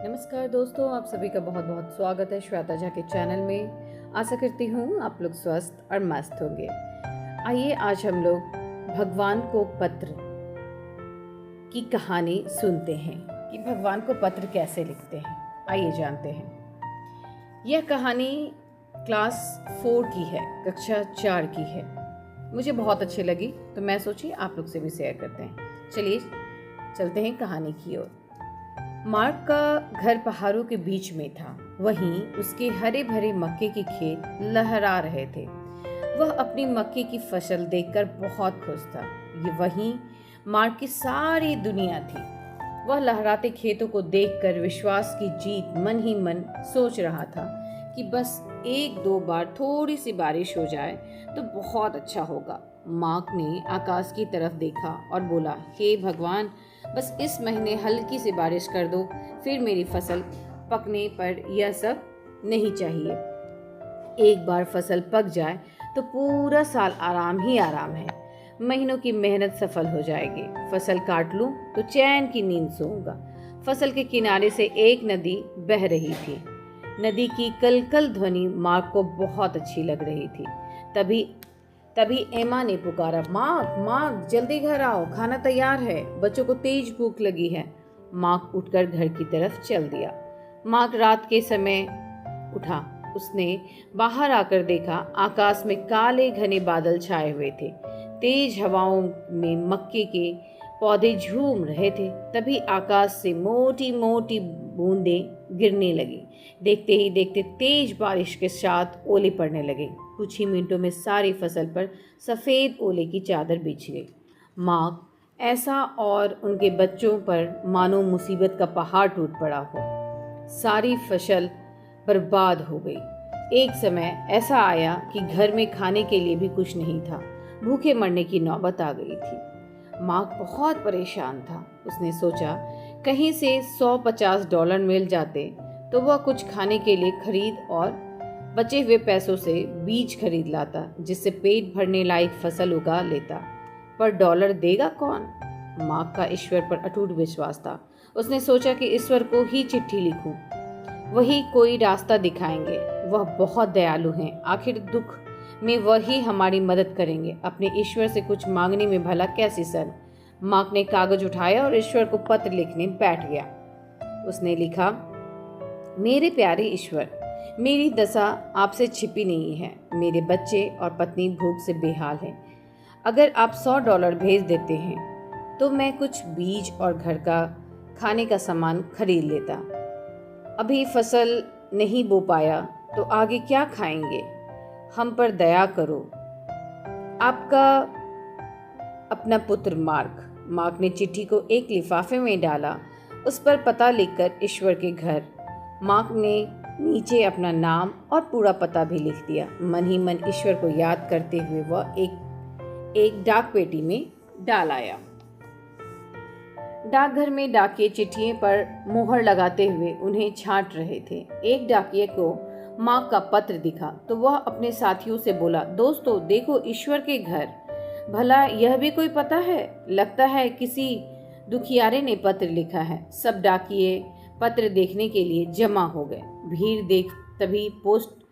नमस्कार दोस्तों, आप सभी का बहुत बहुत स्वागत है श्वेता झा के चैनल में। आशा करती हूँ आप लोग स्वस्थ और मस्त होंगे। आइए आज हम लोग भगवान को पत्र की कहानी सुनते हैं कि भगवान को पत्र कैसे लिखते हैं। आइए जानते हैं। यह कहानी क्लास 4 की है, कक्षा 4 की है। मुझे बहुत अच्छी लगी तो मैं सोची आप लोग से भी शेयर करते हैं। चलिए चलते हैं कहानी की ओर। मार्क का घर पहाड़ों के बीच में था। वहीं उसके हरे भरे मक्के के खेत लहरा रहे थे। वह अपनी मक्के की फसल देखकर बहुत खुश था। ये वहीं मार्क की सारी दुनिया थी। वह लहराते खेतों को देखकर विश्वास की जीत मन ही मन सोच रहा था कि बस एक दो बार थोड़ी सी बारिश हो जाए तो बहुत अच्छा होगा। मार्क ने आकाश की तरफ देखा और बोला, हे भगवान, बस इस महीने हल्की सी बारिश कर दो, फिर मेरी फसल पकने पर यह सब नहीं चाहिए। एक बार फसल पक जाए तो पूरा साल आराम ही आराम है। महीनों की मेहनत सफल हो जाएगी। फसल काट लूं तो चैन की नींद सोऊंगा। फसल के किनारे से एक नदी बह रही थी। नदी की कलकल ध्वनि मार्क को बहुत अच्छी लग रही थी। तभी एमा ने पुकारा, मार्क मार्क, जल्दी घर आओ, खाना तैयार है, बच्चों को तेज भूख लगी है। मार्क उठकर घर की तरफ चल दिया। मार्क रात के समय उठा। उसने बाहर आकर देखा, आकाश में काले घने बादल छाए हुए थे। तेज हवाओं में मक्के के पौधे झूम रहे थे। तभी आकाश से मोटी मोटी बूंदें गिरने लगी। देखते ही देखते तेज बारिश के साथ ओले पड़ने लगे। कुछ ही मिनटों में सारी फसल पर सफ़ेद ओले की चादर बिछ गई। मार्क ऐसा और उनके बच्चों पर मानो मुसीबत का पहाड़ टूट पड़ा हो। सारी फसल बर्बाद हो गई। एक समय ऐसा आया कि घर में खाने के लिए भी कुछ नहीं था। भूखे मरने की नौबत आ गई थी। मार्क बहुत परेशान था। उसने सोचा, कहीं से $150 मिल जाते तो वह कुछ खाने के लिए खरीद और बचे हुए पैसों से बीज खरीद लाता, जिससे पेट भरने लायक फसल उगा लेता। पर डॉलर देगा कौन? मार्क का ईश्वर पर अटूट विश्वास था। उसने सोचा कि ईश्वर को ही चिट्ठी लिखूं, वही कोई रास्ता दिखाएंगे। वह बहुत दयालु हैं, आखिर दुख में वही हमारी मदद करेंगे। अपने ईश्वर से कुछ मांगने में भला कैसी शर्म। मार्क ने कागज उठाया और ईश्वर को पत्र लिखने बैठ गया। उसने लिखा, मेरे प्यारे ईश्वर, मेरी दशा आपसे छिपी नहीं है। मेरे बच्चे और पत्नी भूख से बेहाल हैं। अगर आप $100 भेज देते हैं तो मैं कुछ बीज और घर का खाने का सामान खरीद लेता। अभी फसल नहीं बो पाया तो आगे क्या खाएंगे? हम पर दया करो। आपका अपना पुत्र मार्क। मार्क ने चिट्ठी को एक लिफाफे में डाला। उस पर पता लिखकर ईश्वर के घर। मार्क ने नीचे अपना नाम और पूरा पता भी लिख दिया। मन ही मन ईश्वर को याद करते हुए वह एक डाक पेटी में डाल आया। डाकघर में डाकिये चिट्ठियों पर मोहर लगाते हुए उन्हें छांट रहे थे। एक डाकिये को मार्क का पत्र दिखा तो वह अपने साथियों से बोला, दोस्तों देखो, ईश्वर के घर। भला यह भी कोई पता है? लगता है किसी दुखियारे ने पत्र लिखा है। सब डाकिये पत्र देखने के लिए जमा हो गए। भीड़ देख तभी पोस्ट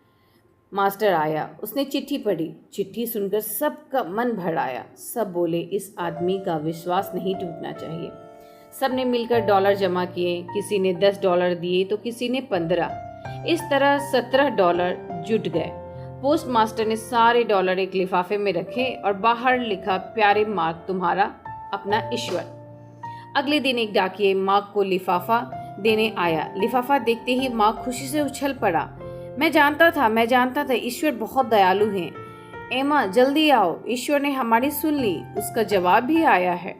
मास्टर आया। उसने चिट्ठी पढ़ी। चिट्ठी सुनकर सबका मन भर आया। सब बोले, इस आदमी का विश्वास नहीं टूटना चाहिए। सब ने मिलकर डॉलर जमा किए। किसी ने $10 दिए तो किसी ने 15। इस तरह $17 जुट गए। पोस्ट मास्टर ने सारे डॉलर एक लिफाफे में रखे और बाहर लिखा, प्यारे मार्क, तुम्हारा अपना ईश्वर। अगले दिन एक डाकिये मार्क को लिफाफा देने आया। लिफाफा देखते ही मार्क खुशी से उछल पड़ा। मैं जानता था, ईश्वर बहुत दयालु हैं। एमा, जल्दी आओ, ईश्वर ने हमारी सुन ली, उसका जवाब भी आया है।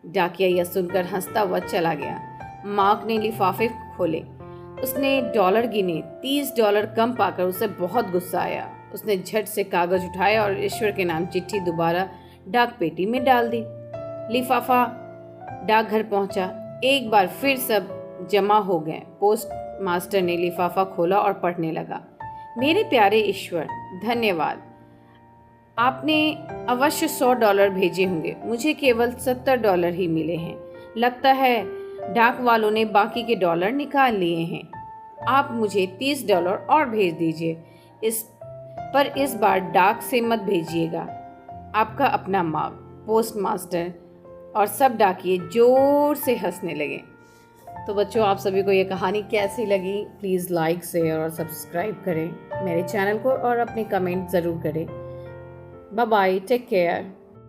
डाकिया यह सुनकर हंसता हुआ चला गया। मार्क ने लिफाफे खोले। उसने डॉलर गिने। $30 कम पाकर उसे बहुत गुस्सा आया। उसने झट से कागज उठाया और ईश्वर के नाम चिट्ठी दोबारा डाक पेटी में डाल दी। लिफाफा डाकघर पहुंचा। एक बार फिर सब जमा हो गए। पोस्ट मास्टर ने लिफाफा खोला और पढ़ने लगा, मेरे प्यारे ईश्वर, धन्यवाद। आपने अवश्य $100 भेजे होंगे। मुझे केवल $70 ही मिले हैं। लगता है डाक वालों ने बाकी के डॉलर निकाल लिए हैं। आप मुझे $30 और भेज दीजिए। इस बार डाक से मत भेजिएगा। आपका अपना पोस्ट मास्टर। और सब डाकिये जोर से हंसने लगे। तो बच्चों, आप सभी को ये कहानी कैसी लगी? प्लीज़ लाइक, शेयर और सब्सक्राइब करें मेरे चैनल को और अपने कमेंट ज़रूर करें। Bye bye, take care.